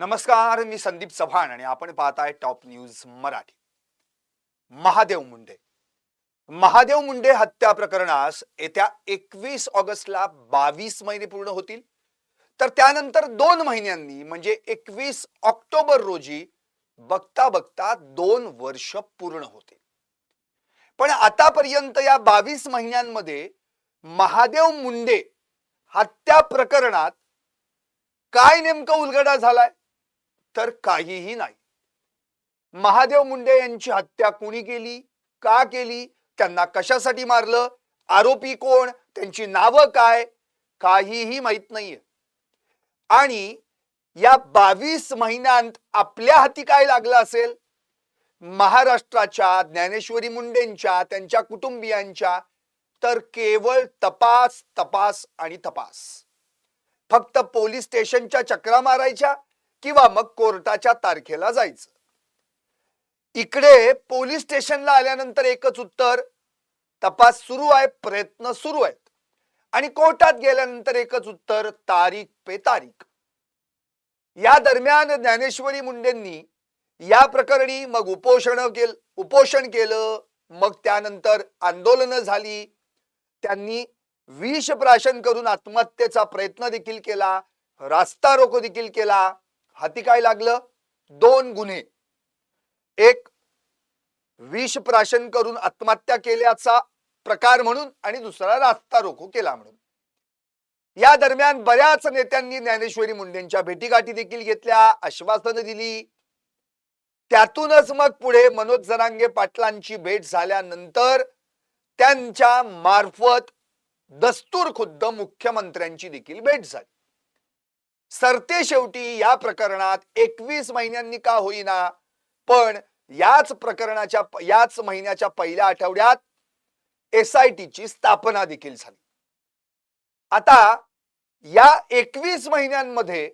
नमस्कार, मी संदीप चव्हाण आणि आपण पाहताय टॉप न्यूज मराठी. महादेव मुंडे महादेव मुंडे हत्या प्रकरणास येत्या 21 ऑगस्टला 22 महिने पूर्ण होतील. तर त्यानंतर 2 महिन्यांनी म्हणजे 21 ऑक्टोबर रोजी बघता बघता 2 वर्ष पूर्ण होतील. पण आतापर्यंत या 22 महिन्यांमध्ये महादेव मुंडे हत्या प्रकरणात काय नेमकं उलगडा झालाय? तर काहीही नाही. महादेव मुंडे यांची हत्या कोणी केली, का केली, त्यांना कशासाठी मारलं, आरोपी कोण, त्यांची नावं काय, काहीही माहित नाहीये. आणि या 22 महिन्यांत आपल्या हाती काय लागलं असेल? महाराष्ट्राच्या ज्ञानेश्वरी मुंडेंच्या, त्यांच्या कुटुंबियांच्या तर केवळ तपास तपास आणि तपास. फक्त पोलीस स्टेशनच्या चक्रा मारायच्या किंवा मग कोर्टाच्या तारखेला जायचं. इकडे पोलीस स्टेशनला आल्यानंतर एकच उत्तर, तपास सुरू आहे, प्रयत्न सुरू आहेत. आणि कोर्टात गेल्यानंतर एकच उत्तर, तारीख पे तारीख. या दरम्यान ज्ञानेश्वरी मुंडेंनी या प्रकरणी मग उपोषण केलं, मग त्यानंतर आंदोलनं झाली. त्यांनी विष प्राशन करून आत्महत्येचा प्रयत्न देखील केला, रास्ता रोको देखील केला. हाती काय लागलं? 2 गुन्हे. एक विष प्राशन करून आत्महत्या केल्याचा प्रकार म्हणून आणि दुसरा रास्ता रोको केला म्हणून. या दरम्यान बऱ्याच नेत्यांनी ज्ञानेश्वरी मुंडेंच्या भेटीगाठी देखील घेतल्या, आश्वासनं दिली. त्यातूनच मग पुढे मनोज जरांगे पाटलांची भेट झाल्यानंतर त्यांच्या मार्फत दस्तूर खुद्द मुख्यमंत्र्यांची देखील भेट झाली. सरते शेवटी या प्रकरणात 21 महिन्यांनी का होईना, पण याच महिन्याच्या पहिल्या आठवड्यात SITची स्थापना देखील झाली. आता या 21 महिन्यांमध्ये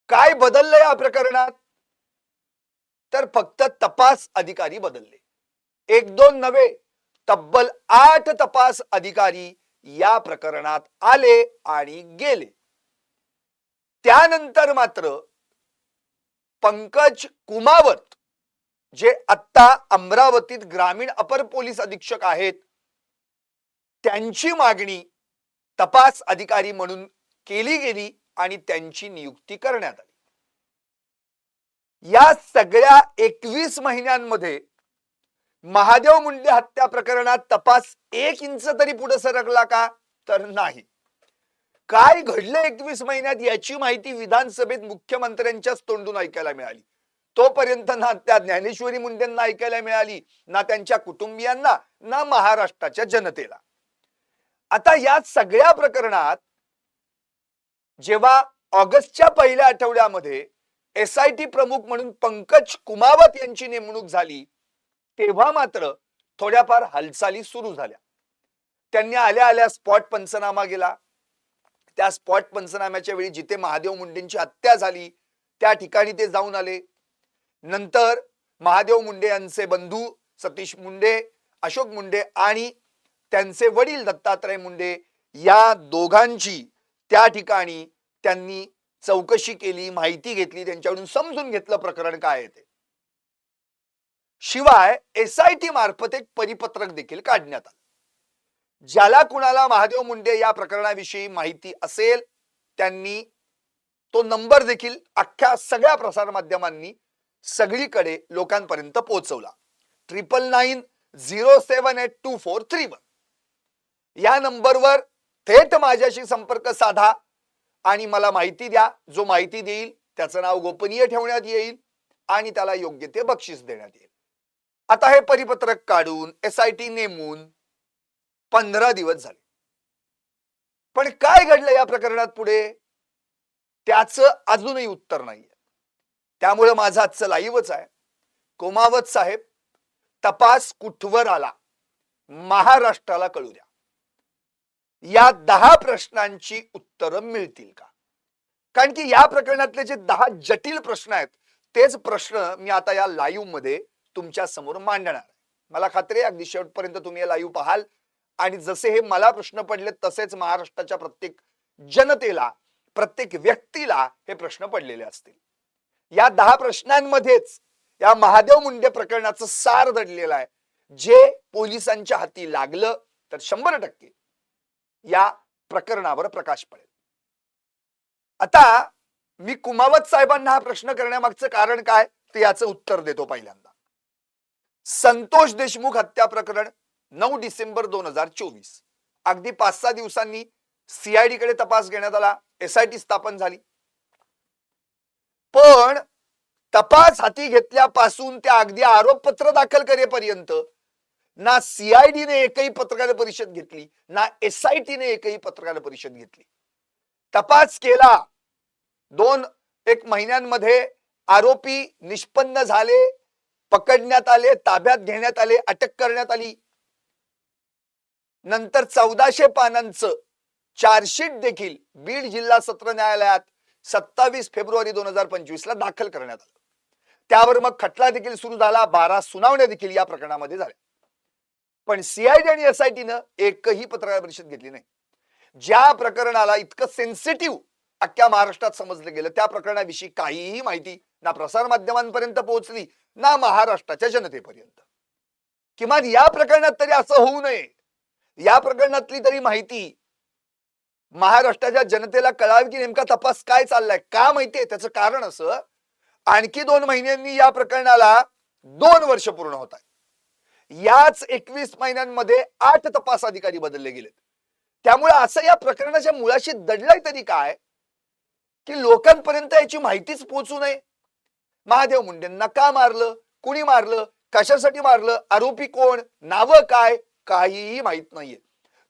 काय बदललं या प्रकरणात? तर फक्त तपास अधिकारी बदलले. 1-2 नव्हे, तब्बल 8 तपास अधिकारी या प्रकरणात आले आणि गेले. त्यानंतर मात्र पंकज कुमावत, जे आता अमरावतीत ग्रामीण अपर पोलीस अधीक्षक आहेत, त्यांची मागणी तपास अधिकारी म्हणून केली गेली आणि त्यांची नियुक्ती करण्यात आली. या सगळ्या 21 महिन्यांमध्ये महादेव मुंडे हत्या प्रकरणात तपास 1 इंच तरी पुढे सरकला का? तर नाही. काय घडलं 21 महिन्यात याची माहिती विधानसभेत मुख्यमंत्र्यांच्याच तोंडून ऐकायला मिळाली. तोपर्यंत ना त्या ज्ञानेश्वरी मुंडेंना ऐकायला मिळाली, ना त्यांच्या कुटुंबियांना, ना महाराष्ट्राच्या जनतेला. आता या सगळ्या प्रकरणात जेव्हा ऑगस्टच्या पहिल्या आठवड्यामध्ये SIT प्रमुख म्हणून पंकज कुमावत यांची नेमणूक झाली, तेव्हा मात्र थोड्याफार हालचाली सुरू झाल्या. त्यांनी आल्या आल्या स्पॉट पंचनामा केला. त्या स्पॉट पंचनाम्याच्या वेळी जिथे महादेव मुंडेंची हत्या झाली त्या ठिकाणी ते जाऊन आले. नंतर महादेव मुंडे यांचे बंधू सतीश मुंडे, अशोक मुंडे आणि त्यांचे वडील दत्तात्रय मुंडे या दोघांची त्या ठिकाणी त्यांनी चौकशी केली, माहिती घेतली, त्यांच्याकडून समजून घेतलं प्रकरण काय आहे ते. शिवाय SIT मार्फत एक परिपत्रक देखील काढण्यात आलं. ज्याला कुणाला महादेव मुंडे या प्रकरणाविषयी माहिती असेल त्यांनी तो नंबर देखील अख्ख्या सगळ्या प्रसार माध्यमांनी सगळीकडे लोकांपर्यंत पोहोचवला. 9990782431 या नंबरवर थेट माझ्याशी संपर्क साधा आणि मला माहिती द्या. जो माहिती देईल त्याचं नाव गोपनीय ठेवण्यात येईल आणि त्याला योग्य ते बक्षीस देण्यात येईल. आता हे परिपत्रक काढून SIT नेमून 15 दिवस झाले. पण काय घडलं या प्रकरणात पुढे त्याचं अजूनही उत्तर नाहीये. त्यामुळे माझं आजचं लाईव्हच आहे. कुमावत साहेब, तपास कुठवर आला? महाराष्ट्राला कळू द्या. या 10 प्रश्नांची उत्तरं मिळतील का? कारण की या प्रकरणातले जे 10 जटिल प्रश्न आहेत तेच प्रश्न मी आता या लाईव्ह मध्ये तुमच्या समोर मांडणार आहे. मला खात्री आहे अगदी शेवटपर्यंत तुम्ही हे लाईव्ह पाहाल आणि जसे हे मला प्रश्न पडले तसेच महाराष्ट्राच्या प्रत्येक जनतेला प्रत्येक व्यक्तीला हे प्रश्न पडलेले असतील. या 10 प्रश्नांमध्येच या महादेव मुंडे प्रकरणाचं सार दडलेलं आहे. जे पोलिसांच्या हाती लागलं तर 100% या प्रकरणावर प्रकाश पडेल. आता मी कुमावत साहेबांना हा प्रश्न करण्यामागचं कारण काय ते याचं उत्तर देतो. पहिल्यांदा संतोष देशमुख हत्या प्रकरण 9 डिसेंबर 2024 अगदी 5-6 दिवसांनी सीआयडी कडे तपास घेण्यात आला. एसआयटी स्थापन झाली. पण तपास हाती घेतल्यापासून त्या अगदी आरोपपत्र दाखल करेपर्यंत ना सीआयडीने एकही पत्रकार परिषद घेतली ना एसआयटीने एकही पत्रकार परिषद घेतली. तपास केला. 2-1 महिन्यांमध्ये आरोपी निष्पन्न झाले, पकडण्यात आले, ताब्यात घेण्यात आले, अटक करण्यात आली. नंतर 1400 पानांचं चार्जशीट देखील बीड जिल्हा सत्र न्यायालयात 27 फेब्रुवारी 2025 ला दाखल करण्यात आलं. त्यावर मग खटला देखील सुरू झाला. 12 सुनावण्या देखील या प्रकरणामध्ये झाल्या. पण सीआयडी आणि एसआयटीनं एकही पत्रकार परिषद घेतली नाही. ज्या प्रकरणाला इतकं सेन्सिटिव्ह अख्ख्या महाराष्ट्रात समजलं गेलं त्या प्रकरणाविषयी काहीही माहिती ना प्रसार माध्यमांपर्यंत पोहोचली ना महाराष्ट्राच्या जनतेपर्यंत. किमान या प्रकरणात तरी असं होऊ नये, या प्रकरणातली तरी माहिती महाराष्ट्राच्या जनतेला कळावी की नेमका तपास काय चाललाय. का माहितीये त्याचं कारण असं, आणखी 2 महिन्यांनी या प्रकरणाला 2 वर्ष पूर्ण होत आहेत. याच 21 महिन्यांमध्ये 8 तपास अधिकारी बदलले गेलेत. त्यामुळे असं या प्रकरणाच्या मुळाशी दडलंय तरी काय की लोकांपर्यंत याची माहितीच पोहोचू नये. महादेव मुंडेंना का मारलं, कुणी मारलं, कशासाठी मारलं, आरोपी कोण, नावं काय, काहीही माहित नाहीये.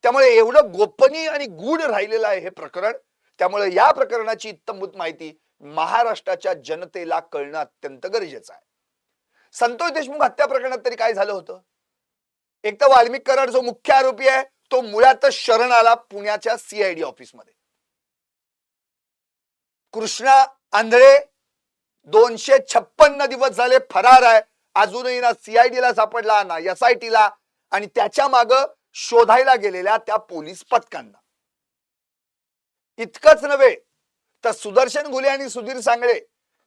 त्यामुळे एवढं गोपनीय आणि गूढ राहिलेलं आहे हे प्रकरण. त्यामुळे या प्रकरणाची इत्थंभूत माहिती महाराष्ट्राच्या जनतेला कळणं अत्यंत गरजेचं आहे. संतोष देशमुख हत्या प्रकरणात तरी काय झालं होतं? एक तर वाल्मिक कराड जो मुख्य आरोपी आहे तो मुळातच शरण आला पुण्याच्या सीआयडी ऑफिसमध्ये. कृष्णा आंधळे 256 दिवस झाले फरार आहे. अजूनही ना सीआयडीला सापडला ना एसआयटीला आणि त्याच्या मागे शोधायला गेलेल्या त्या पोलीस पथकांना. इतकंच नव्हे तर सुदर्शन घुले आणि सुधीर सांगळे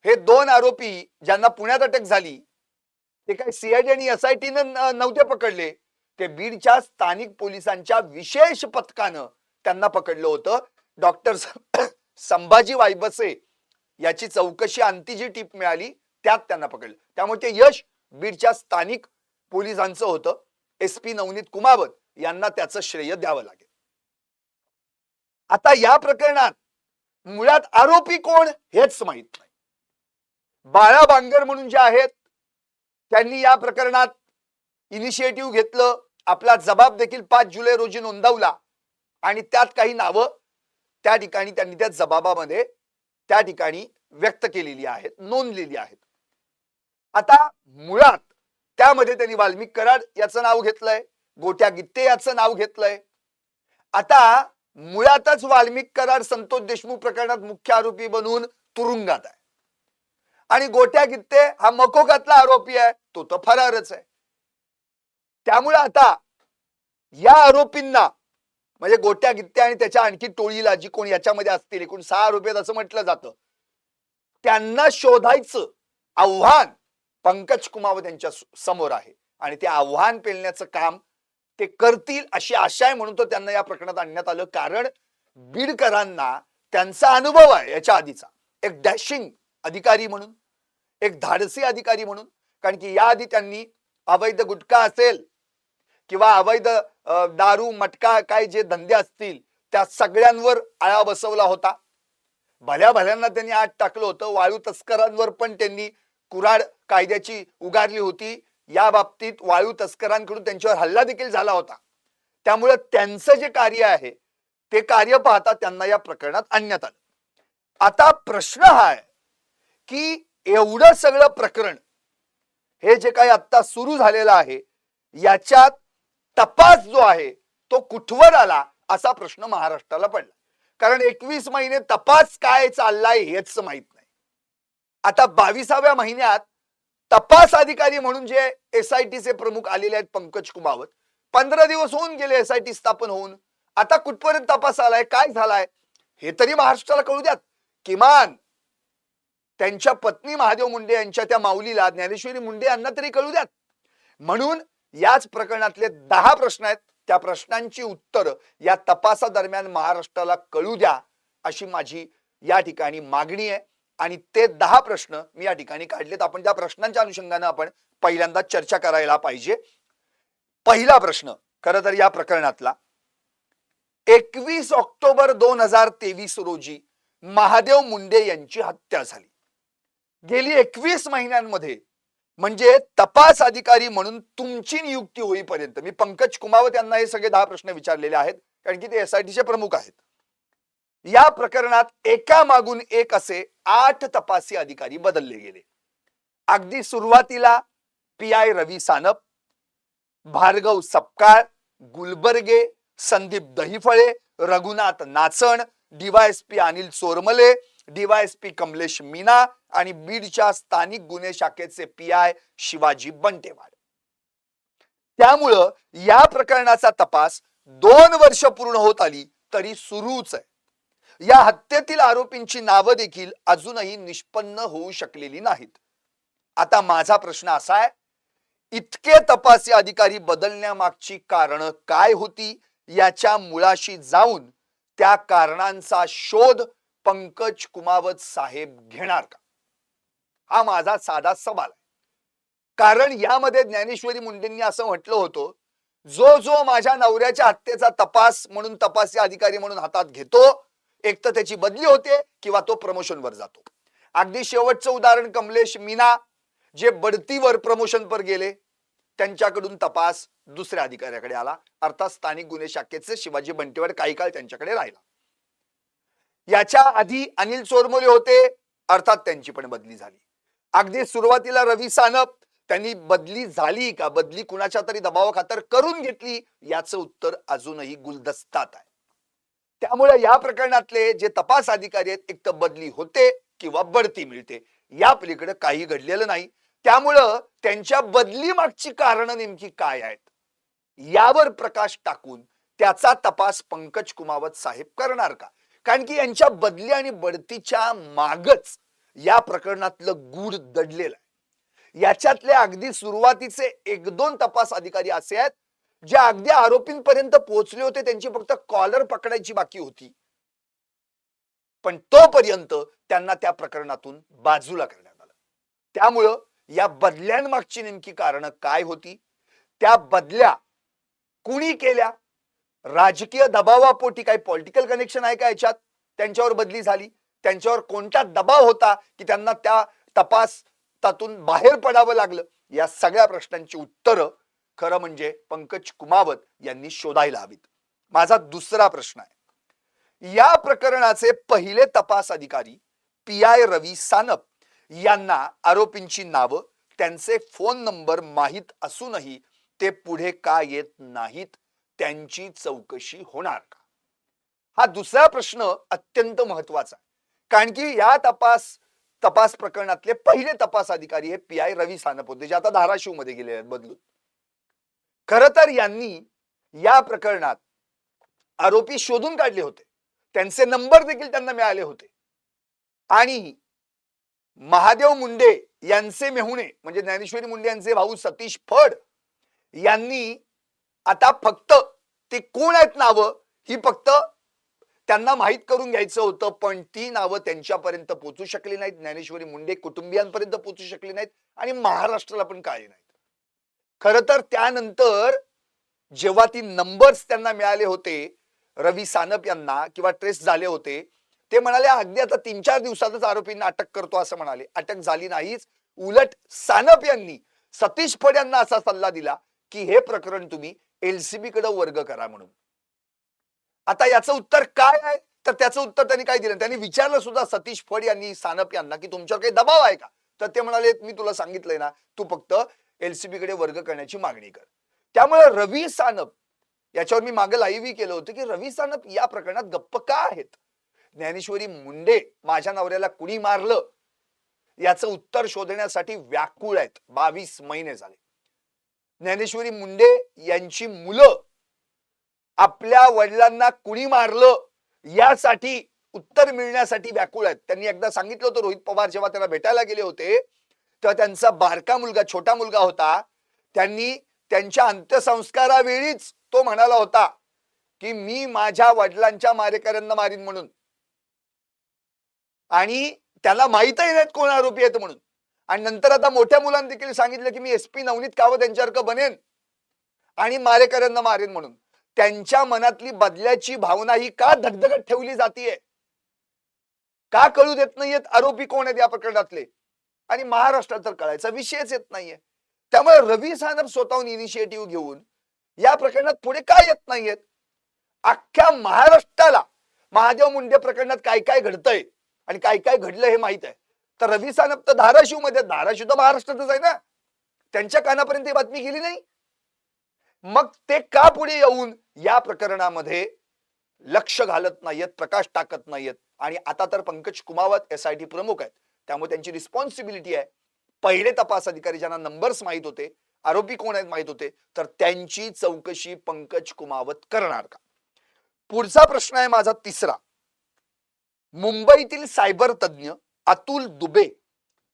हे 2 आरोपी ज्यांना पुण्यात अटक झाली ते काय सीआयडी आणि एसआयटीनं नव्हते पकडले. ते बीडच्या स्थानिक पोलिसांच्या विशेष पथकानं त्यांना पकडलं होतं. डॉक्टर संभाजी वायबसे याची चौकशी अंती जी टीप मिळाली त्यात त्यांना पकडलं. त्यामुळे ते यश बीडच्या स्थानिक पोलिसांचं होतं. एसपी नवनीत कुमावत यांना त्याचं श्रेय द्यावं लागेल. आता या प्रकरणात मुळात आरोपी कोण हेच माहित नाही. बाळा बांगर म्हणून जे आहेत त्यांनी या प्रकरणात इनिशिएटिव्ह घेतलं. आपला जबाब देखील 5 जुलै रोजी नोंदवला आणि त्यात काही नावं त्या ठिकाणी त्यांनी त्या जबाबामध्ये त्या ठिकाणी व्यक्त केलेली आहेत, नोंदलेली आहेत. आता मुळात त्यामध्ये त्यांनी वाल्मिक कराड याचं नाव घेतलंय, गोट्या गित्ते याचं नाव घेतलंय. आता मुळातच वाल्मिक कराड संतोष देशमुख प्रकरणात मुख्य आरोपी बनून तुरुंगात आहे आणि गोट्या गित्ते हा मकोकातला आरोपी आहे, तो तर फरारच आहे. त्यामुळे आता या आरोपींना म्हणजे गोट्या गित्ते आणि त्याच्या आणखी टोळीला जी कोण याच्यामध्ये असतील एकूण 6 आरोपी आहेत असं म्हटलं जातं, त्यांना शोधायचं आव्हान पंकज कुमावत यांच्या समोर आहे आणि ते आव्हान पेलण्याचं काम ते करतील अशी आशा आहे. म्हणून तो त्यांना या प्रकरणात आणण्यात आलं. कारण बीडकरांना त्यांचा अनुभव आहे याच्या आधीचा, एक डॅशिंग अधिकारी म्हणून, एक धाडसी अधिकारी म्हणून. कारण की याआधी त्यांनी अवैध गुटखा असेल किंवा अवैध दारू मटका काय जे धंदे असतील त्या सगळ्यांवर आळा बसवला होता. भल्या भल्यांना त्यांनी आत टाकलं होतं. वाळू तस्करांवर पण त्यांनी कुऱ्हाड कायद्याची उगारली होती. या बाबतीत वाळू तस्करांकडून त्यांच्यावर हल्ला देखील झाला होता. त्यामुळे त्यांचं जे कार्य आहे ते कार्य पाहता त्यांना या प्रकरणात आणण्यात आलं. आता प्रश्न हा आहे की एवढं सगळं प्रकरण हे जे काही आता सुरू झालेलं आहे याच्यात तपास जो आहे तो कुठवर आला असा प्रश्न महाराष्ट्राला पडला. कारण 21 महिने तपास काय चाललाय हेच माहित नाही. आता 22व्या महिन्यात तपास अधिकारी म्हणून जे एसआयटीचे प्रमुख आलेले आहेत पंकज कुमावत, 15 दिवस होऊन गेले एसआयटी स्थापन होऊन. आता कुठपर्यंत तपास आलाय, काय झालाय हे तरी महाराष्ट्राला कळू द्यात. किमान त्यांच्या पत्नी महादेव मुंडे यांच्या त्या माऊलीला ज्ञानेश्वरी मुंडे यांना तरी कळू द्यात. म्हणून याच प्रकरणातले 10 प्रश्न आहेत, त्या प्रश्नांची उत्तर या तपासादरम्यान महाराष्ट्राला कळू द्या अशी माझी या ठिकाणी मागणी आहे. आणि ते 10 प्रश्न मी या ठिकाणी काढलेत. आपण त्या प्रश्नांच्या अनुषंगाने आपण पहिल्यांदा चर्चा करायला पाहिजे. पहिला प्रश्न खरं तर या प्रकरणातला, 21 ऑक्टोबर 2023 रोजी महादेव मुंडे यांची हत्या झाली. गेली 21 महिन्यांमध्ये म्हणजे तपास अधिकारी म्हणून तुमची नियुक्ती होईपर्यंत मी पंकज कुमावत यांना हे सगळे 10 प्रश्न विचारलेले आहेत, कारण की ते एसआयटीचे प्रमुख आहेत. या प्रकरणात एका मागून एक असे 8 तपासी अधिकारी बदलले गेले. अगदी सुरुवातीला पीआय रवी सानप, भार्गव सपकाळ, गुलबर्गे, संदीप दहिफळे, रघुनाथ नाचण, डीवायएसपी अनिल चोरमले, डीवायएसपी कमलेश मीना आणि बीडच्या स्थानिक गुन्हे शाखेचे पीआय शिवाजी बंटेवाड. त्यामुळं या प्रकरणाचा तपास 2 वर्ष पूर्ण होत आली तरी सुरूच आहे. या हत्येतील आरोपींची नावं देखील अजूनही निष्पन्न होऊ शकलेली नाहीत. आता माझा प्रश्न असा आहे, इतके तपासी अधिकारी बदलण्यामागची कारणं काय होती याच्या मुळाशी जाऊन त्या कारणांचा शोध पंकज कुमावत साहेब घेणार का, हा माझा साधा सवाल आहे. कारण यामध्ये ज्ञानेश्वरी मुंडेंनी असं म्हटलं होतं, जो जो माझ्या नवऱ्याच्या हत्येचा तपास म्हणून तपासी अधिकारी म्हणून हातात घेतो, एक तर त्याची बदली होते किंवा तो प्रमोशनवर जातो. अगदी शेवटचं उदाहरण कमलेश मीना, जे बढतीवर प्रमोशन पर गेले, त्यांच्याकडून तपास दुसऱ्या अधिकाऱ्याकडे आला, अर्थात स्थानिक गुन्हे शाखेचे शिवाजी बंटेवाड काही काळ त्यांच्याकडे राहिला. याच्या आधी अनिल चोरमले होते, अर्थात त्यांची पण बदली झाली. अगदी सुरुवातीला रवी सानप, त्यांनी बदली झाली का, बदली कुणाच्या तरी दबावाखातर करून घेतली, याचं उत्तर अजूनही गुलदस्तात आहे. त्यामुळे या प्रकरणातले जे तपास अधिकारी आहेत, एक तर बदली होते किंवा बढती मिळते, या पलीकडे काही घडलेलं नाही. त्यामुळं त्यांच्या बदली मागची कारणं नेमकी काय आहेत यावर प्रकाश टाकून त्याचा तपास पंकज कुमावत साहेब करणार का? कारण की यांच्या बदली आणि बढतीच्या मागच या प्रकरणातलं गूढ दडलेलं आहे. याच्यातले अगदी सुरुवातीचे 1-2 तपास अधिकारी असे आहेत जे अगदी आरोपींपर्यंत पोहोचले होते, त्यांची फक्त कॉलर पकडायची बाकी होती, पण तोपर्यंत त्यांना त्या प्रकरणातून बाजूला करण्यात आलं. त्यामुळं या बदल्यांमागची नेमकी कारणं काय होती, त्या बदल्या कुणी केल्या, राजकीय दबावापोटी काही पॉलिटिकल कनेक्शन आहे का याच्यात त्यांच्यावर बदली झाली, त्यांच्यावर कोणता दबाव होता की त्यांना त्या तपासातून बाहेर पडावं लागलं, या सगळ्या प्रश्नांची उत्तरं खरं म्हणजे पंकज कुमावत यांनी शोधायला हवीत. माझा दुसरा प्रश्न आहे, या प्रकरणाचे पहिले तपास अधिकारी पीआय रवी सानप यांना आरोपींची नावं, त्यांचे फोन नंबर माहीत असूनही ते पुढे का येत नाहीत, त्यांची चौकशी होणार का? हा दुसरा प्रश्न अत्यंत महत्वाचा आहे. कारण की या तपास प्रकरणातले पहिले तपास अधिकारी हे पीआय रवी सानप होते, जे आता धाराशिव मध्ये गेले आहेत बदलून. खरं तर यांनी या प्रकरणात आरोपी शोधून काढले होते, त्यांचे नंबर देखील त्यांना मिळाले होते. आणि महादेव मुंडे यांचे मेहुणे म्हणजे ज्ञानेश्वरी मुंडे यांचे भाऊ सतीश फड यांनी आता फक्त ते कोण आहेत नावं ही फक्त त्यांना माहित करून घ्यायचं होतं, पण ती नावं त्यांच्यापर्यंत पोहोचू शकली नाहीत, ज्ञानेश्वरी मुंडे कुटुंबियांपर्यंत पोहोचू शकली नाहीत आणि महाराष्ट्राला पण कळले नाहीत. खरं तर त्यानंतर जेव्हा ती नंबर्स त्यांना मिळाले होते रवी सानप यांना किंवा ट्रेस झाले होते, ते म्हणाले अगदी आता 3-4 दिवसातच आरोपींना अटक करतो असं म्हणाले. अटक झाली नाहीच. उलट सानप यांनी सतीश फड यांना असा सल्ला दिला की हे प्रकरण तुम्ही एलसीबी कडे वर्ग करा म्हणून. आता याचं उत्तर काय आहे, तर त्याचं उत्तर त्यांनी काय दिलं, त्यांनी विचारलं सुद्धा सतीश फड यांनी सानप यांना की तुमच्यावर काही दबाव आहे का, तर ते म्हणाले मी तुला सांगितलंय ना, तू फक्त एलसीबी कडे वर्ग करण्याची मागणी कर. त्यामुळे रवी सानप याच्यावर मी मागे लाईव्ह केलं होतं की रवी सानप या प्रकरणात गप्प का आहेत. ज्ञानेश्वरी मुंडे माझ्या नवऱ्याला कुणी मारलं याचं उत्तर शोधण्यासाठी व्याकुळ आहेत. 22 महिने झाले. ज्ञानेश्वरी मुंडे यांची मुलं आपल्या वडिलांना कुणी मारलं यासाठी उत्तर मिळण्यासाठी व्याकुळ आहेत. त्यांनी एकदा सांगितलं होतं, रोहित पवार जेव्हा त्यांना भेटायला गेले होते तेव्हा त्यांचा बारका मुलगा, छोटा मुलगा होता, त्यांनी त्यांच्या अंत्यसंस्कारावेळीच तो म्हणाला होता की मी माझ्या वडिलांच्या मारेकऱ्यांना मारीन म्हणून, आणि त्याला माहितही नाहीत कोण आरोपी आहेत म्हणून. आणि नंतर आता मोठ्या मुलांनी देखील सांगितलं की मी एसपी नवनीत कावत यांच्यासारखं बनेन आणि मारेकऱ्यांना मारेन म्हणून. त्यांच्या मनातली बदल्याची भावना ही का धगधगत ठेवली जातीये, का कळू देत नाहीयेत आरोपी कोण आहेत या प्रकरणातले, आणि महाराष्ट्रात तर कळायचा विषयच येत नाहीये. त्यामुळे रवी सानप स्वतःहून इनिशिएटिव्ह घेऊन या प्रकरणात पुढे काय येत नाहीयेत. अख्ख्या महाराष्ट्राला महादेव मुंडे प्रकरणात काय काय घडतंय आणि काय काय घडलं हे माहित आहे. तर रवी सानप तर धाराशिव मध्ये, धाराशिव तर महाराष्ट्रातच आहे ना, त्यांच्या कानापर्यंत ही बातमी गेली नाही. मग ते का पुढे येऊन या प्रकरणामध्ये लक्ष घालत नाहीयेत, प्रकाश टाकत नाहीयेत. आणि आता तर पंकज कुमावत एसआयटी प्रमुख आहेत, त्यामुळे त्यांची रिस्पॉन्सिबिलिटी आहे. पहिले तपास अधिकारी ज्यांना नंबर्स माहित होते, आरोपी कोण आहेत माहित होते, तर त्यांची चौकशी पंकज कुमावत करणार का? पुढचा प्रश्न आहे माझा तिसरा. मुंबईतील सायबर तज्ञ अतुल दुबे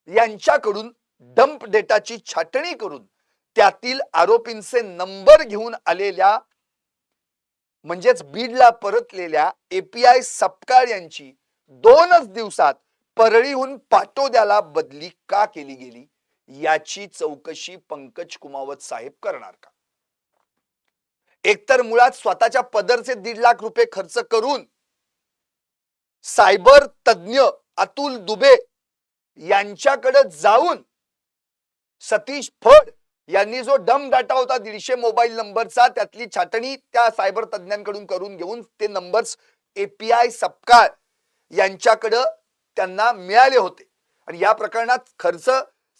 यांच्याकडून डंप डेटाची छाटणी करून त्यातील आरोपींचे नंबर घेऊन आलेल्या म्हणजेच बीडला परतलेल्या एपीआय सपकाळ यांची 2च दिवसात परळीहून पाटोद्याला बदली का केली गेली, याची चौकशी पंकज कुमावत साहेब करणार का? एकतर मुळात स्वतःच्या पदरचे 1.5 लाख रुपये खर्च करून सायबर तज्ञ अतुल दुबे यांच्याकडे जाऊन सतीश फड यांनी जो डम डाटा होता 150 मोबाईल नंबरचा, त्यातली छाटणी त्या सायबर तज्ञांकडून करून घेऊन ते नंबर्स एपीआय सपकाळ यांच्याकडे त्यांना मिळाले होते. आणि या प्रकरणात खर्च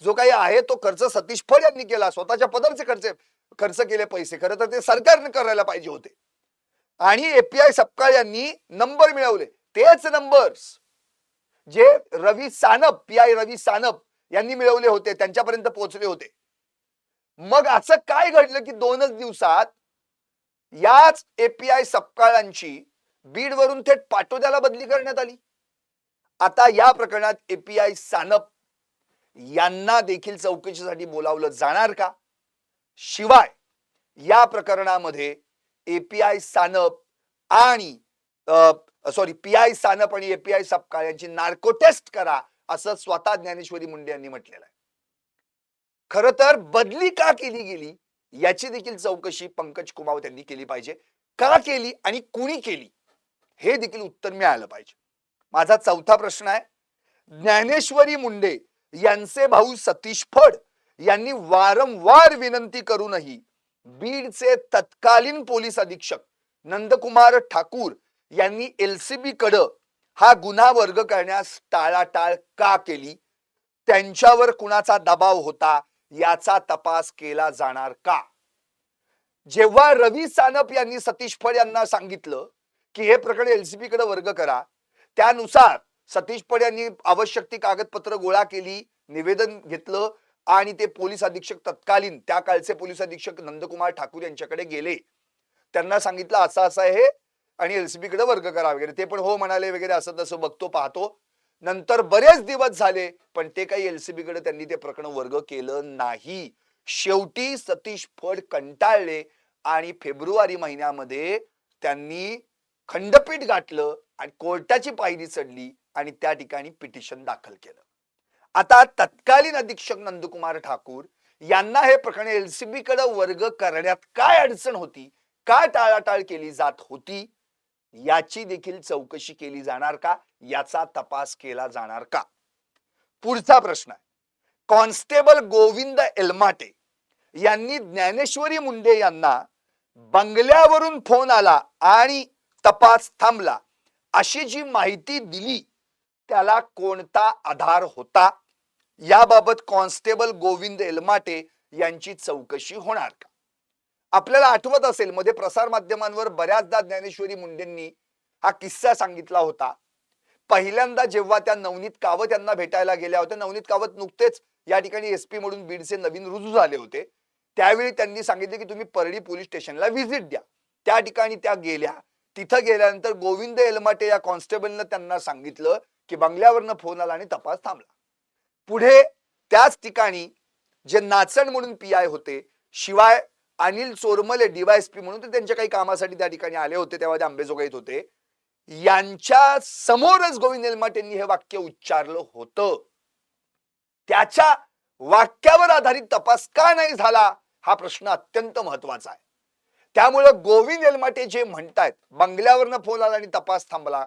जो काही आहे तो खर्च सतीश फड यांनी केला, स्वतःच्या पदरचे खर्च केले पैसे. खरं तर ते सरकारने करायला पाहिजे होते. आणि एपीआय सपकाळ यांनी नंबर मिळवले, तेच नंबर्स जे रवी सानप, पीआय रवी सानप यांनी मिळवले होते, त्यांच्यापर्यंत पोहोचले होते. मग असं काय घडलं की 2च दिवसात याच एपीआय सपकाळांची बीड वरून थेट पाटोद्याला बदली करण्यात आली? आता या प्रकरणात एपीआय सानप यांना देखील चौकशीसाठी बोलावलं जाणार का? शिवाय या प्रकरणामध्ये एपीआय सानप आणि पीआय सानप आणि एपीआय सपकाळ यांची नार्को टेस्ट करा असं स्वतः ज्ञानेश्वरी मुंडे यांनी म्हटलेलं आहे. खरं तर बदली का केली गेली याची देखील चौकशी पंकज कुमावत यांनी केली पाहिजे. का केली आणि कुणी केली हे देखील उत्तर मिळालं पाहिजे. माझा चौथा प्रश्न आहे, ज्ञानेश्वरी मुंडे यांचे भाऊ सतीश फड यांनी वारंवार विनंती करूनही बीडचे तत्कालीन पोलीस अधीक्षक नंदकुमार ठाकूर यांनी एलसीबी कडे हा गुन्हा वर्ग करण्यास टाळाटाळ का केली? त्यांच्यावर कुणाचा दबाव होता याचा तपास केला जाणार का? जेव्हा रवी सानप यांनी सतीश फड यांना सांगितलं की हे प्रकरण एलसीबी कडे वर्ग करा, त्यानुसार सतीश फड यांनी आवश्यक ती कागदपत्र गोळा केली, निवेदन घेतलं आणि ते पोलीस अधीक्षक तत्कालीन त्या काळचे पोलीस अधीक्षक नंदकुमार ठाकूर यांच्याकडे गेले. त्यांना सांगितलं असं असं आहे आणि एलसीबी कडे वर्ग करा वगैरे. ते पण हो म्हणाले वगैरे, असं तसं बघतो पाहतो. नंतर बरेच दिवस झाले पण ते काही एलसीबी कडे त्यांनी ते प्रकरण वर्ग केलं नाही. शेवटी सतीश फड कंटाळले आणि फेब्रुवारी महिन्यामध्ये त्यांनी खंडपीठ गाठलं आणि कोर्टाची पायरी चढली आणि त्या ठिकाणी पिटिशन दाखल केलं. आता तत्कालीन अधीक्षक नंदकुमार ठाकूर यांना हे प्रकरण एलसीबी कडे वर्ग करण्यात काय अडचण होती, काय टाळाटाळ केली जात होती, याची देखील चौकशी केली जाणार का, याचा तपास केला जाणार का? पुढचा प्रश्न आहे, कॉन्स्टेबल गोविंद एलमाटे यांनी ज्ञानेश्वरी मुंडे यांना बंगल्यावरून फोन आला आणि तपास थांबला अशी जी माहिती दिली त्याला कोणता आधार होता? याबाबत कॉन्स्टेबल गोविंद एलमाटे यांची चौकशी होणार का? आपल्याला आठवत असेल मध्ये प्रसार माध्यमांवर बऱ्याचदा ज्ञानेश्वरी मुंडेंनी हा किस्सा सांगितला होता. पहिल्यांदा जेव्हा त्या नवनीत कावत यांना भेटायला गेल्या होत्या, नवनीत कावत नुकतेच या ठिकाणी एसपी म्हणून बीडचे नवीन रुजू झाले होते, त्यावेळी त्यांनी सांगितले की तुम्ही परळी पोलीस स्टेशनला व्हिजिट द्या. त्या ठिकाणी त्या गेल्या, तिथं गेल्यानंतर गोविंद एलमाटे या कॉन्स्टेबलनं त्यांना सांगितलं की बंगल्यावरनं फोन आला आणि तपास थांबला. पुढे त्याच ठिकाणी जे नाचण म्हणून पीआय होते, शिवाय अनिल चोरमले डीवायएसपी म्हणून ते त्यांच्या काही कामासाठी त्या ठिकाणी आले होते, तेव्हा ते अंबेजोगाईत होते, यांच्या समोरच गोविंद एलमाटेंनी हे वाक्य उच्चारलं होतं. त्याच्या वाक्यावर आधारित तपास का नाही झाला हा प्रश्न अत्यंत महत्वाचा आहे. त्यामुळे गोविंद एलमाटे जे म्हणतायत बंगल्यावरनं फोन आला आणि तपास थांबला,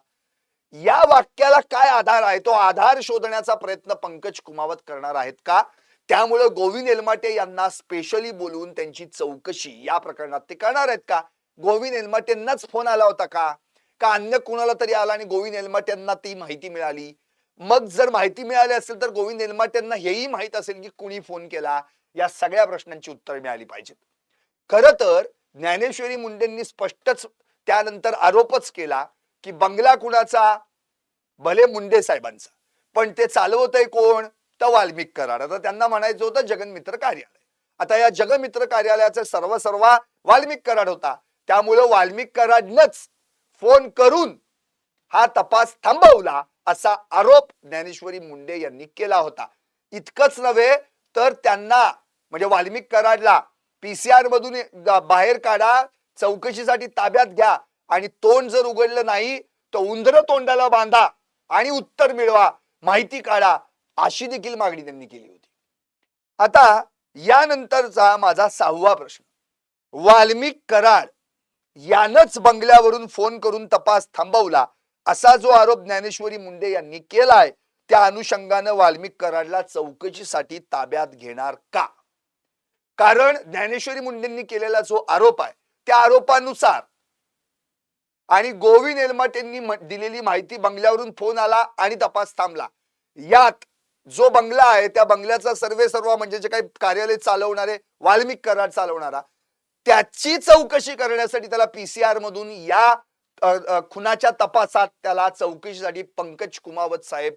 या वाक्याला काय आधार आहे, तो आधार शोधण्याचा प्रयत्न पंकज कुमावत करणार आहेत का? त्यामुळे गोविंद एलमाटे यांना स्पेशली बोलवून त्यांची चौकशी या प्रकरणात ते करणार आहेत का? गोविंद एलमाटेंनाच फोन आला होता का अन्य कुणाला तरी आला आणि गोविंद एलमाटेंना ती माहिती मिळाली? मग जर माहिती मिळाली असेल तर गोविंद एलमाटेंना हेही माहित असेल की कुणी फोन केला. या सगळ्या प्रश्नांची उत्तर मिळाली पाहिजेत. खरं तर ज्ञानेश्वरी मुंडेंनी स्पष्टच त्यानंतर आरोपच केला की बंगला कुणाचा? भले मुंडे साहेबांचा, पण ते चालवतंय कोण? तर वाल्मिक कराड. आता त्यांना म्हणायचं होतं जगन्मित्र कार्यालय. आता या जगमित्र कार्यालयाचा सर्व वाल्मिक कराड होता. त्यामुळे वाल्मिक कराडनंच फोन करून हा तपास थांबवला असा आरोप ज्ञानेश्वरी मुंडे यांनी केला होता. इतकंच नव्हे तर त्यांना म्हणजे वाल्मिक कराडला पीसीआर मधून बाहेर काढा, चौकशीसाठी ताब्यात घ्या आणि तोंड जर उघडलं नाही तर उंदर तोंडाला बांधा आणि उत्तर मिळवा, माहिती काढा, अशी देखील मागणी त्यांनी केली होती. आता यानंतरचा माझा 6वा प्रश्न, वाल्मिक कराड यानंच बंगल्यावरून फोन करून तपास थांबवला असा जो आरोप ज्ञानेश्वरी मुंडे यांनी केलाय, त्या अनुषंगाने वाल्मिक कराडला चौकशीसाठी ताब्यात घेणार का? कारण ज्ञानेश्वरी मुंडेंनी केलेला जो आरोप आहे त्या आरोपानुसार आणि गोविंद एलमाटेंनी दिलेली माहिती बंगल्यावरून फोन आला आणि तपास थांबला, यात जो बंगला आहे त्या बंगल्याचा सर्व म्हणजे जे काही कार्यालय चालवणारे वाल्मिक कराड चालवणारा, त्याची चौकशी करण्यासाठी त्याला पीसीआर मधून या खुनाच्या तपासात त्याला चौकशीसाठी पंकज कुमावत साहेब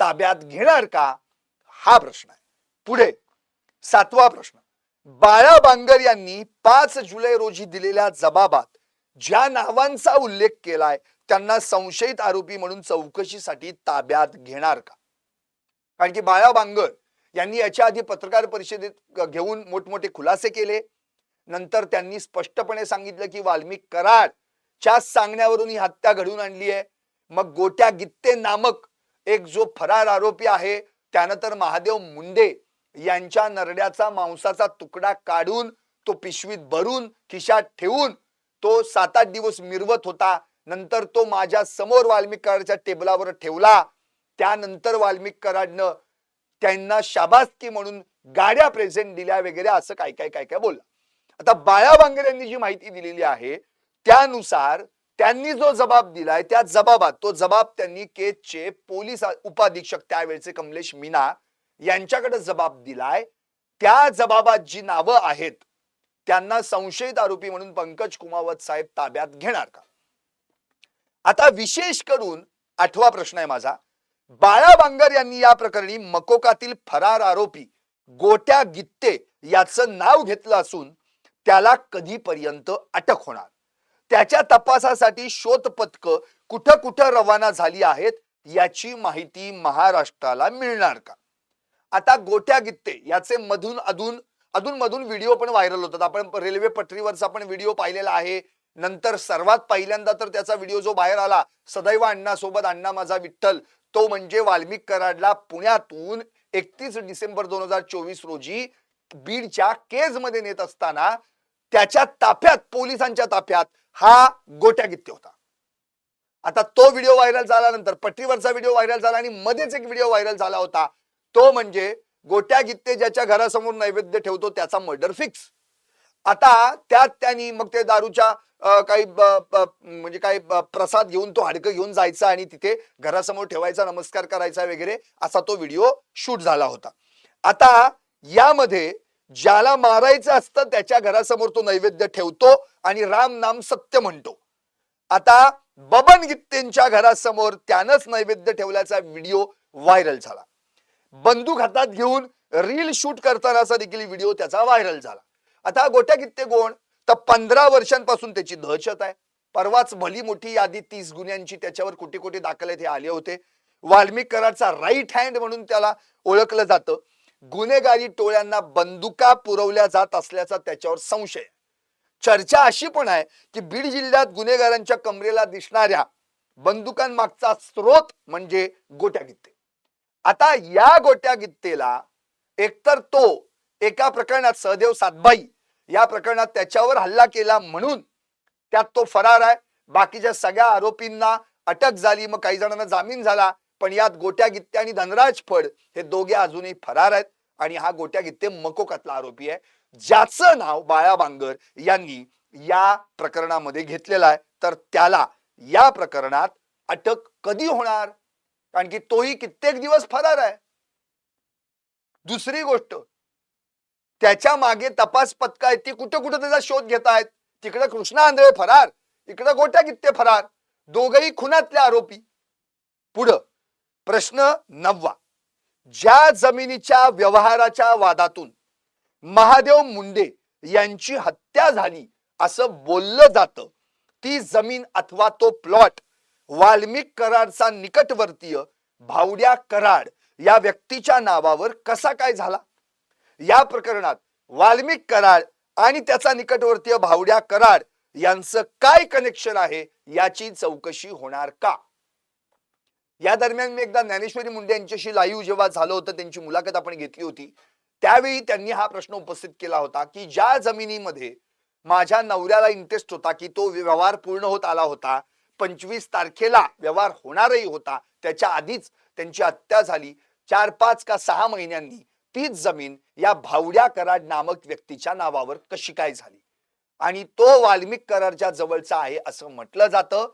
ताब्यात घेणार का? हा प्रश्न आहे. पुढे 7वा प्रश्न, बाळा बांगर यांनी 5 जुलै रोजी दिलेल्या जबाबात ज्या नावांचा उल्लेख केलाय त्यांना संशयित आरोपी म्हणून चौकशीसाठी ताब्यात घेणार का? कारण की बाळा बांगर यांनी याच्या आधी पत्रकार परिषदेत घेऊन मोठमोठे खुलासे केले. नंतर त्यांनी स्पष्टपणे सांगितलं की वाल्मिक कराडच्या सांगण्यावरून ही हत्या घडवून आणली आहे. मग गोट्या गित्ते नामक एक जो फरार आरोपी आहे त्यानं तर महादेव मुंडे यांच्या नरड्याचा मांसाचा तुकडा काढून तो पिशवीत भरून खिशात ठेवून तो 7-8 दिवस मिरवत होता. नंतर तो माझ्या समोर वाल्मिक कराडच्या टेबलावर ठेवला. त्यानंतर वाल्मिक कराडनं त्यांना शाबासकी म्हणून गाड्या प्रेझेंट दिल्या वगैरे असं काय काय बोलला. आता बाळा बांगर यांनी जी माहिती दिलेली आहे त्यानुसार त्यांनी जो जबाब दिलाय त्या जबाबात तो जबाब त्यांनी केजचे पोलीस उपाधीक्षक त्यावेळेचे कमलेश मीना यांच्याकडे जबाब दिलाय. त्या जबाबात जी नावं आहेत त्यांना संशयित आरोपी म्हणून पंकज कुमावत साहेब ताब्यात घेणार का? आता विशेष करून 8वा प्रश्न आहे माझा, बाळा बांगर यांनी या प्रकरणी मकोकातील फरार आरोपी गोट्या गित्ते याचं नाव घेतलं असून त्याला कधीपर्यंत अटक होणार? त्याच्या तपासासाठी शोध पथक कुठं कुठं रवाना झाली आहेत याची माहिती महाराष्ट्राला मिळणार का? आता गोट्या गित्ते याचे अधून व्हिडिओ पण व्हायरल होतात. आपण रेल्वे पटरीवरचा पण व्हिडिओ पाहिलेला आहे. नंतर सर्वात पहिल्यांदा तर त्याचा व्हिडिओ जो बाहेर आला सदैव अण्णा सोबत अण्णा माझा विठ्ठल, तो म्हणजे वाल्मिक कराडला पुण्यातून 31 डिसेंबर 2024 रोजी बीडच्या केज मध्ये नेत असताना त्याच्या ताफ्यात पोलिसांच्या ताफ्यात हा गोट्या गित्ते होता. आता तो व्हिडिओ व्हायरल झाल्यानंतर पटरीवरचा व्हिडिओ व्हायरल झाला आणि मध्येच एक व्हिडिओ व्हायरल झाला होता, तो म्हणजे गोट्या गित्ते ज्याच्या घरासमोर नैवेद्य ठेवतो त्याचा मर्डर फिक्स. आता त्यात त्यांनी मग ते दारूच्या काही म्हणजे काही प्रसाद घेऊन तो हाडकं घेऊन जायचा आणि तिथे घरासमोर ठेवायचा, नमस्कार करायचा वगैरे असा तो व्हिडिओ शूट झाला होता. आता यामध्ये ज्याला मारायचं असतं त्याच्या घरासमोर तो नैवेद्य ठेवतो आणि राम नाम सत्य म्हणतो. आता बबन गित्तेंच्या घरासमोर त्यानंच नैवेद्य ठेवल्याचा व्हिडिओ व्हायरल झाला. बंदूक हातात घेऊन रील शूट करतानाचा देखील व्हिडिओ त्याचा व्हायरल झाला. आता गोट्या गित्ते कोण? तर 15 वर्षांपासून त्याची दहशत आहे. परवाच भली मोठी यादी 30 गुन्ह्यांची त्याच्यावर कुठे कुठे दाखल आहेत हे आले होते. वाल्मिक कराडचा राईट हँड म्हणून त्याला ओळखलं जातं. गुन्हेगारी टोळ्यांना बंदुका पुरवल्या जात असल्याचा त्याच्यावर संशय. चर्चा अशी पण आहे की बीड जिल्ह्यात गुन्हेगारांच्या कमरेला दिसणाऱ्या बंदुकांमागचा स्रोत म्हणजे गोट्या गित्ते. आता या गोट्या गित्तेला एकतर तो एका प्रकरणात सहदेव सातभाई या प्रकरणात त्याच्यावर हल्ला केला म्हणून त्यात तो फरार आहे. बाकीच्या सगळ्या आरोपींना अटक झाली, मग काही जणांना जामीन झाला, पण यात गोट्या गित्ते आणि धनराज फड हे दोघे अजूनही फरार आहेत. आणि हा गोट्या गित्ते मकोकातला आरोपी आहे, ज्याचं नाव बाळा बांगर यांनी या प्रकरणामध्ये घेतलेलं आहे. तर त्याला या प्रकरणात अटक कधी होणार, कारण की तोही कित्येक दिवस फरार आहे. दुसरी गोष्ट, त्याच्या मागे तपास पथक आहेत, ती कुठं कुठं त्याचा शोध घेत आहेत. तिकडे कृष्णा आंधळे फरार, इकडे गोट्या गित्ते फरार, दोघही खुनातले आरोपी. पुढं प्रश्न 9, ज्या जमिनीच्या व्यवहाराच्या वादातून महादेव मुंडे यांची हत्या झाली असं बोललं जातं, ती जमीन अथवा तो प्लॉट वाल्मिक कराडचा निकटवर्तीय भावड्या कराड या व्यक्तीच्या नावावर कसा काय झाला? या प्रकरणात वाल्मिक कराड आणि त्याचा निकटवर्तीय भावड्या कराड यांचं काय कनेक्शन आहे याची चौकशी होणार का? या दरम्यान मी एकदा ज्ञानेश्वरी मुंडे यांच्याशी लाईव्ह जेव्हा झालं होतं, त्यांची मुलाखत आपण घेतली होती, त्यावेळी त्यांनी हा प्रश्न उपस्थित केला होता की ज्या जमिनीमध्ये माझ्या नवऱ्याला इंटरेस्ट होता की तो व्यवहार पूर्ण होत आला होता, 25 तारखेला व्यवहार होणारही होता, त्याच्या आधीच त्यांची हत्या झाली, 4-5 का 6 महिन्यांनी तीच जमीन या भावड्या कराड नामक व्यक्तीच्या नावावर कशी काय झाली? आणि तो वाल्मिक कराडच्या जवळचा आहे असं म्हटलं जातं.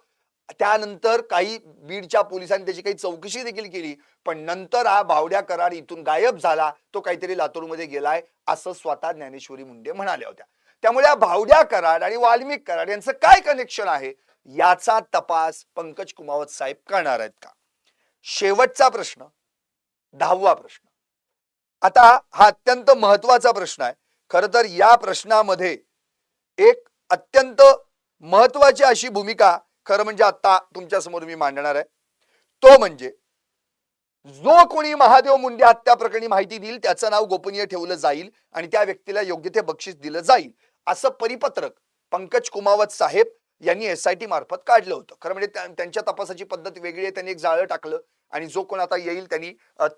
त्यानंतर काही बीडच्या पोलिसांनी त्याची काही चौकशी देखील केली, पण नंतर हा भावड्या कराड इथून गायब झाला, तो काहीतरी लातूरमध्ये गेलाय असं स्वतः ज्ञानेश्वरी मुंडे म्हणाल्या होत्या. त्यामुळे भावड्या कराड आणि वाल्मिक कराड यांचं काय कनेक्शन आहे याचा तपास पंकज कुमावत साहेब करणार आहेत का? शेवटचा प्रश्न, 10वा प्रश्न. आता हा अत्यंत महत्वाचा प्रश्न आहे. खरं तर या प्रश्नामध्ये एक अत्यंत महत्वाची अशी भूमिका खरं म्हणजे आता तुमच्या समोर मी मांडणार आहे. तो म्हणजे जो कोणी महादेव मुंडे हत्या प्रकरणी माहिती देईल त्याचं नाव गोपनीय ठेवलं जाईल आणि त्या व्यक्तीला योग्य ते बक्षीस दिलं जाईल असं परिपत्रक पंकज कुमावत साहेब यांनी SIT मार्फत काढलं होतं. खरं म्हणजे त्यांच्या तपासाची पद्धत वेगळी आहे. त्यांनी एक जाळं टाकलं आणि जो कोण आता येईल त्यांनी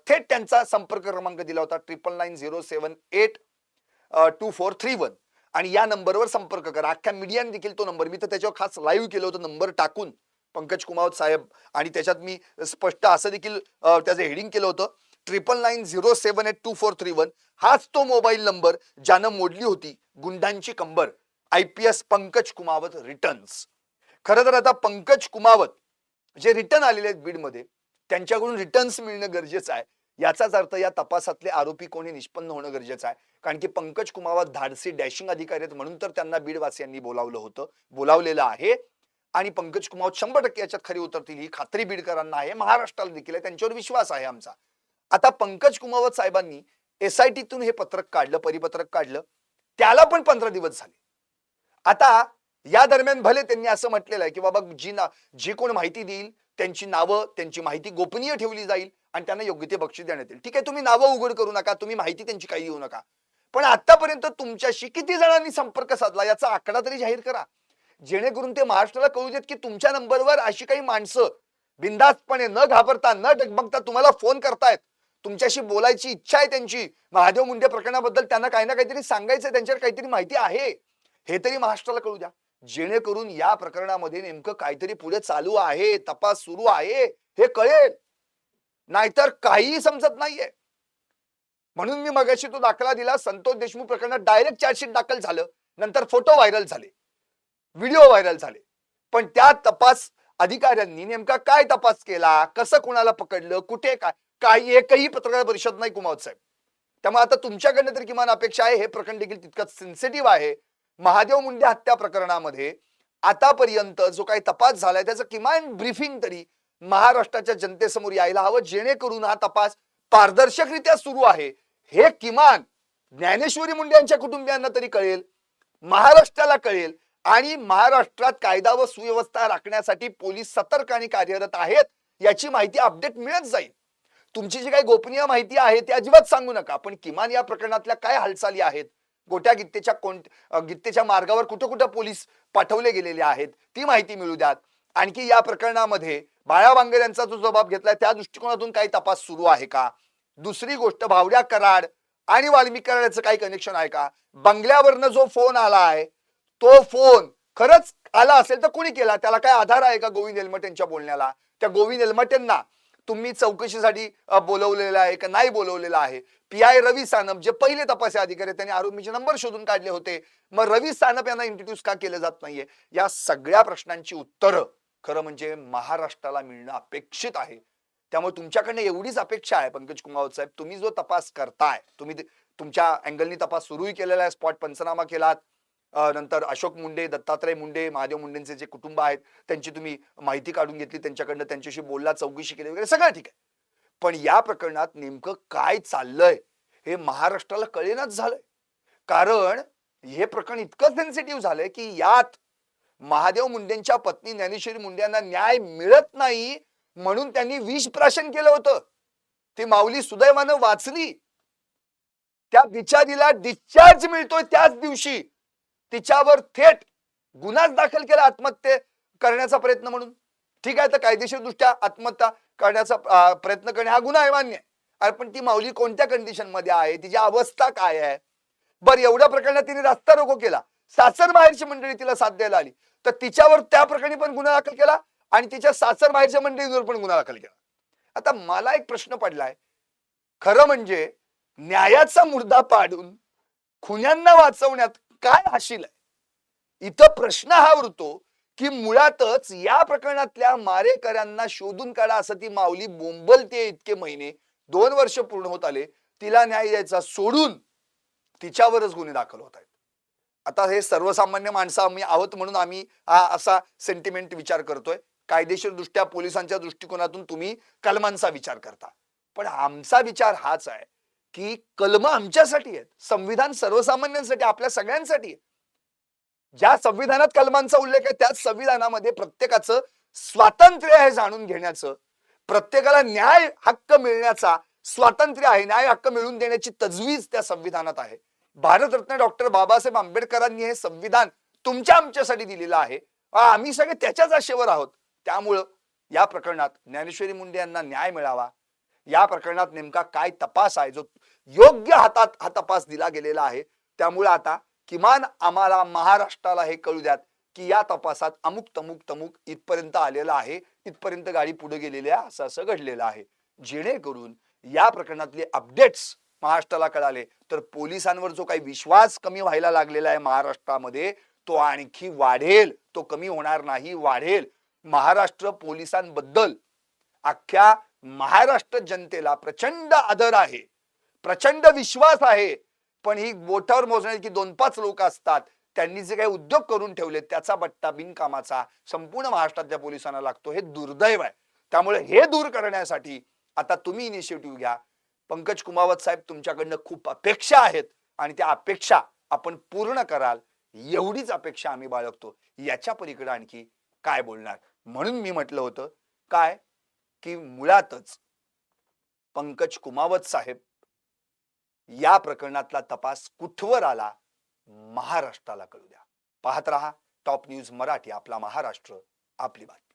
थेट त्यांचा संपर्क क्रमांक दिला होता 9990782431 आणि या नंबरवर संपर्क करा. अख्ख्या मीडियाने देखील तो नंबर, मी तर त्याच्यावर खास लाईव्ह केलं होतं नंबर टाकून पंकज कुमावत साहेब, आणि त्याच्यात मी स्पष्ट असं देखील त्याचं हेडिंग केलं होतं 9990782431. हाच तो मोबाईल नंबर ज्यानं मोडली होती गुंडांची कंबर IPS पंकज कुमावत रिटर्न्स. खरं तर आता पंकज कुमावत जे रिटर्न आलेले आहेत बीडमध्ये, त्यांच्याकडून रिटर्न्स मिळणं गरजेचं आहे. याचाच अर्थ या तपासातले आरोपी कोणी निष्पन्न होणं गरजेचं आहे. कारण की पंकज कुमावत धाडसी डॅशिंग अधिकारी आहेत म्हणून तर त्यांना बीडवासियांनी बोलावलेलं आहे. आणि पंकज कुमावत 100% याच्यात खरी उतरतील ही खात्री बीडकरांना आहे, महाराष्ट्राला देखील आहे, त्यांच्यावर विश्वास आहे आमचा. आता पंकज कुमावत साहेबांनी SITतून हे पत्रक काढलं, परिपत्रक काढलं, त्याला पण 15 दिवस झाले. आता या दरम्यान भले त्यांनी असं म्हटलेलं आहे की बाबा जी कोण माहिती देईल त्यांची नावं, त्यांची माहिती गोपनीय ठेवली जाईल आणि त्यांना योग्य ते बक्षीस देण्यात येईल. ठीक आहे, तुम्ही नावं उघड करू नका, तुम्ही माहिती त्यांची काही देऊ नका, पण आतापर्यंत तुमच्याशी किती जणांनी संपर्क साधला याचा आकडा तरी जाहीर करा, जेणेकरून ते महाराष्ट्राला कळू देत की तुमच्या नंबरवर अशी काही माणसं बिनधास्तपणे न घाबरता न डगमगता तुम्हाला फोन करतायत, तुमच्याशी बोलायची इच्छा आहे त्यांची, महादेव मुंडे प्रकरणाबद्दल त्यांना काही ना काहीतरी सांगायचं, त्यांच्यावर काहीतरी माहिती आहे, हे तरी महाराष्ट्राला कळू द्या, जेणेकरून या प्रकरणामध्ये नेमकं काहीतरी पुढे चालू आहे, तपास सुरू आहे हे कळेल. नाहीतर काही समजत नाहीये. म्हणून मी मगाशी तो दाखला दिला, संतोष देशमुख प्रकरणात डायरेक्ट चार्जशीट दाखल झालं, नंतर फोटो व्हायरल झाले, व्हिडिओ व्हायरल झाले, पण त्या तपास अधिकाऱ्यांनी नेमका काय तपास केला, कसं कुणाला पकडलं, कुठे काय एकही पत्रकार परिषद नाही कुमावत साहेब. त्यामुळे आता तुमच्याकडनं तरी किमान अपेक्षा आहे, हे प्रकरण देखील तितकंच सेन्सिटिव्ह आहे. महादेव मुंडे हत्या प्रकरणामध्ये आतापर्यंत जो काही तपास झालाय त्याचं किमान ब्रीफिंग तरी महाराष्ट्राच्या जनतेसमोर यायला हवं, जेणेकरून हा तपास पारदर्शकरित्या सुरू आहे हे किमान ज्ञानेश्वरी मुंडे यांच्या कुटुंबियांना तरी कळेल, महाराष्ट्राला कळेल आणि महाराष्ट्रात कायदा व सुव्यवस्था राखण्यासाठी पोलीस सतर्क आणि कार्यरत आहेत याची माहिती अपडेट मिळत जाईल. तुमची जी काही गोपनीय माहिती आहे ती अजिबात सांगू नका, पण किमान या प्रकरणातल्या काय हालचाली आहेत, गोट्या गित्तेच्या गित्तेच्या मार्गावर कुठं कुठं पोलीस पाठवले गेलेले आहेत ती माहिती मिळू द्यात. आणखी या प्रकरणामध्ये बाळा बांगर यांचा जो जबाब घेतलाय त्या दृष्टिकोनातून काही तपास सुरू आहे का? दुसरी गोष्ट, भावड्या कराड आणि वाल्मिक कराडाचं काही कनेक्शन आहे का? बंगल्यावरनं जो फोन आला आहे तो फोन खरंच आला असेल तर कोणी केला, त्याला काय आधार आहे का गोविंद एलमट यांच्या बोलण्याला? त्या गोविंद एलमटेंना तुम्ही चौकशीसाठी बोलवलेलं आहे का नाही बोलवलेलं आहे? पी.आय. रवी सानप जे पहिले तपासी अधिकारी त्यांनी आरोपीचे नंबर शोधून काढले होते, मग रवी सानप यांना इंट्रोड्यूस का केलं जात नाहीये? या सगळ्या प्रश्नांची उत्तरं खरं म्हणजे महाराष्ट्राला मिळणं अपेक्षित आहे. त्यामुळे तुमच्याकडनं एवढीच अपेक्षा आहे पंकज कुमावत साहेब, तुम्ही जो तपास करताय, तुम्ही तुमच्या अँगलनी तपास सुरूही केलेला आहे, स्पॉट पंचनामा केलात, नंतर अशोक मुंडे, दत्तात्रय मुंडे, महादेव मुंडेंचे जे कुटुंब आहेत त्यांची तुम्ही माहिती काढून घेतली, त्यांच्याकडनं त्यांच्याशी बोलला, चौकशी केली वगैरे सगळं ठीक आहे. पण या प्रकरणात नेमकं काय चाललंय हे महाराष्ट्राला कळेनाच झालंय. कारण हे प्रकरण इतकं सेन्सिटिव्ह झालंय की यात महादेव मुंडेंच्या पत्नी ज्ञानेश्वरी मुंडे यांना न्याय मिळत नाही म्हणून त्यांनी विष प्राशन केलं होतं. ती माऊली सुदैवानं वाचली. त्या बिचारीला डिस्चार्ज मिळतोय त्याच दिवशी तिच्यावर थेट गुन्हाच दाखल केला आत्महत्या करण्याचा प्रयत्न म्हणून. ठीक आहे, तर कायदेशीर दृष्ट्या आत्महत्या करण्याचा प्रयत्न करणे हा गुन्हा आहे, मान्य आहे. पण ती माऊली कोणत्या कंडिशन मध्ये आहे, तिची अवस्था काय आहे? बरं, एवढ्या प्रकरणात तिने रस्ता रोको केला, सासर बाहेरची मंडळी तिला साथ द्यायला आली, तर तिच्यावर त्या प्रकरणी पण गुन्हा दाखल केला आणि तिच्या सासर बाहेरच्या मंडळींवर पण गुन्हा दाखल केला. आता मला एक प्रश्न पडलाय, खरं म्हणजे न्यायाचा मुर्दा पाडून खुन्यांना वाचवण्यात काय हाशील आहे? इथं प्रश्न हा उरतो की मुळातच या प्रकरणातल्या मारेकऱ्यांना शोधून काढा असं ती माऊली बोंबलते इतके महिने, 2 वर्ष पूर्ण होत आले, तिला न्याय द्यायचा सोडून तिच्यावरच गुन्हे दाखल होत आहेत. आता हे सर्वसामान्य माणसं आम्ही आहोत म्हणून आम्ही हा असा सेंटिमेंट विचार करतोय. कायदेशीर दृष्ट्या पोलिसांच्या दृष्टिकोनातून तुम्ही कलमांचा विचार करता, पण आमचा विचार हाच आहे की कलम आमच्यासाठी आहेत, संविधान सर्वसामान्यांसाठी, आपल्या सगळ्यांसाठी आहे. ज्या संविधानात कलमांचा उल्लेख आहे त्याच संविधानामध्ये प्रत्येकाचं स्वातंत्र्य आहे जाणून घेण्याचं, प्रत्येकाला न्याय हक्क मिळण्याचा स्वातंत्र्य आहे, न्याय हक्क मिळवून देण्याची तजवीज त्या संविधानात आहे. भारतरत्न डॉक्टर बाबासाहेब आंबेडकरांनी हे संविधान तुमच्या आमच्यासाठी दिलेलं आहे, आम्ही सगळे त्याच्याच आशेवर आहोत. त्यामुळं या प्रकरणात ज्ञानेश्वरी मुंडे यांना न्याय मिळावा. या प्रकरणात नेमका काय तपास आहे जो योग्य हातात हा तपास दिला गेलेला आहे. त्यामुळे आता किमान आम्हाला महाराष्ट्राला हे कळू द्यात की या तपासात अमुक तमुक तमुक इथपर्यंत आलेला आहे, इथपर्यंत गाडी पुढे गेलेली आहे, असं असं घडलेलं आहे, जेणेकरून या प्रकरणातले अपडेट्स महाराष्ट्राला कळाले तर पोलिसांवर जो काही विश्वास कमी व्हायला लागलेला आहे महाराष्ट्रामध्ये तो आणखी वाढेल, तो कमी होणार नाही, वाढेल. महाराष्ट्र पोलिसांबद्दल अख्ख्या महाराष्ट्र जनतेला प्रचंड आदर आहे, प्रचंड विश्वास आहे. पण ही बोटावर मोजण्याची की 2-5 लोक असतात, त्यांनी जे काही उद्योग करून ठेवले त्याचा बट्टा बिनकामाचा संपूर्ण महाराष्ट्रातल्या पोलिसांना लागतो, हे दुर्दैव आहे. त्यामुळे हे दूर करण्यासाठी आता तुम्ही इनिशिएटिव्ह घ्या. पंकज कुमावत साहेब, तुमच्याकडनं खूप अपेक्षा आहेत आणि त्या अपेक्षा आपण पूर्ण कराल एवढीच अपेक्षा आम्ही बाळगतो. याच्या पलीकडे आणखी काय बोलणार? म्हणून मी म्हटलं होतं काय की मुळातच पंकज कुमावत साहेब या प्रकरणातला तपास कुठवर आला महाराष्ट्राला कळू द्या. पाहत रहा टॉप न्यूज मराठी, आपला महाराष्ट्र आपली बात.